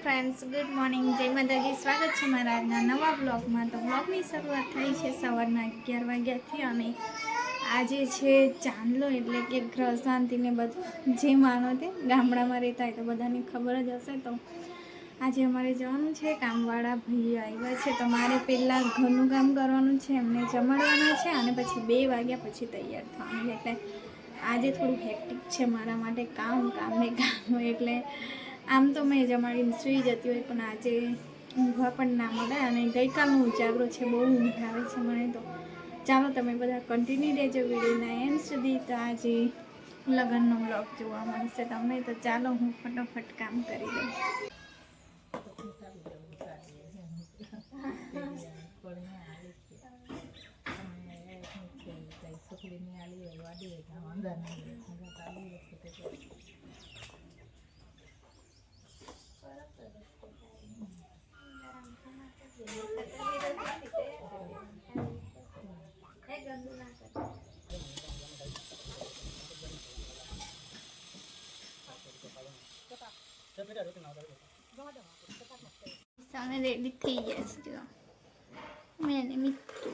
Friends good morning जय माताजी। स्वागत है मारा आजना नवा ब्लॉग में। तो ब्लॉग की शुरुआत थी है सवारना 11 वाग्याथी अने आजे छे चांदलो एटले के ग्रह शांति ने बधुं जे मानो ते गामडामां रहेता होय तो बधाने खबर ज हशे। तो आज अमारे जवानुं छे कामवाळा भाईओ आव्या छे तो मारे पहेला घरनुं काम करवानुं छे एमने जमाडवाना छे अने पछी 2 वाग्या पछी तैयार थवानुं एटले आजे थोडुं हेक्टिक छे मारा माटे काम ने काम एटले आम तो मैं जमाड़ीने सुई जती होय पण आजे ऊँघवा पण ना मळे अने गईकालनो उजागरो छे बहु ऊँघ आवे छे मने। तो चालो तमे बधा कन्टिन्यू रहेजो विडियोना एंड सुधी। तो आजे लग्ननो ब्लॉग जोवा मळशे तमने। तो चालो हूँ फटाफट काम करी दऊं। सामने रेडी थी गया है जो मैंने मिट्टू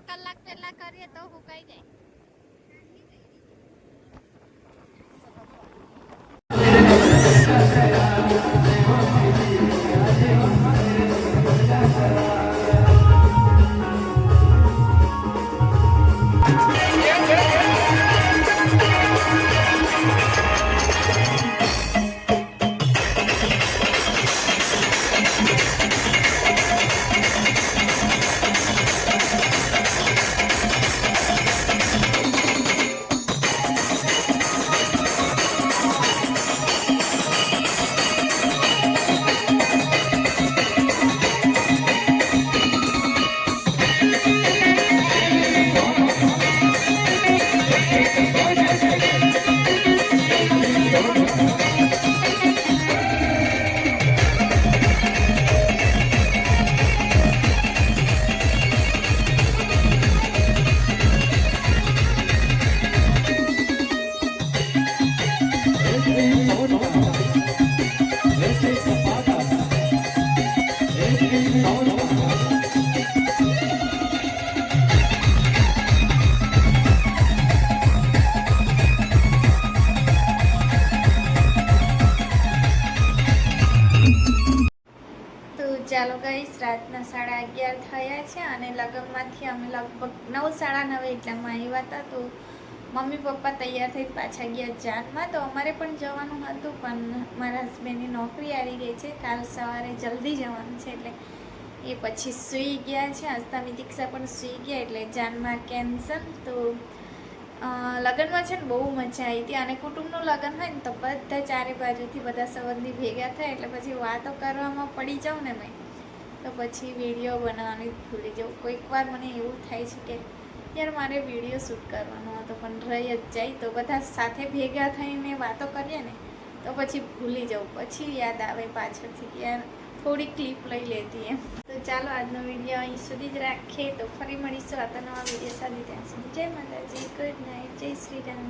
કલાક પહેલા કરીએ તો સુકાઈ જાય. ચાલો ગાઈસ, રાતના 11:30 થયા છે અને લગ્નમાંથી અમે લગભગ 9:30 એટલામાં આવ્યા હતા. તો મમ્મી પપ્પા તૈયાર થઈ પાછા ગયા જાનમાં. તો અમારે પણ જવાનું હતું, પણ મારા હસબન્ડની નોકરી આવી ગઈ છે. કાલ સવારે જલ્દી જવાનું છે એટલે એ પછી સૂઈ ગયા છે. હસતા દીક્ષા પણ સૂઈ ગયા એટલે જાનમાં કેન્સલ. તો લગ્નમાં છે ને બહુ મજા આવી હતી. અને કુટુંબનું લગ્ન હોય ને તો બધા ચારે બાજુથી બધા સંબંધી ભેગા થાય એટલે પછી વાતો કરવામાં પડી જાઉં ને મેં, તો પછી વિડીયો બનાવવાની ભૂલી જાઉં. કોઈક વાર મને એવું થાય છે કે યાર મારે વિડીયો શૂટ કરવાનો હતો, પણ રહી જ જાય. તો બધા સાથે ભેગા થઈને વાતો કરીએ ને તો પછી ભૂલી જાઉં. પછી યાદ આવે પાછળથી યાર થોડી ક્લિપ લઈ લેતી એમ. તો ચાલો આજનો વિડીયો અહીં સુધી જ રાખીએ. તો ફરી મળીશું આ નવા વિડીયો સાથે. ત્યાં સુધી જય માતાજી, ગુડ નાઇટ, જય શ્રી રામ.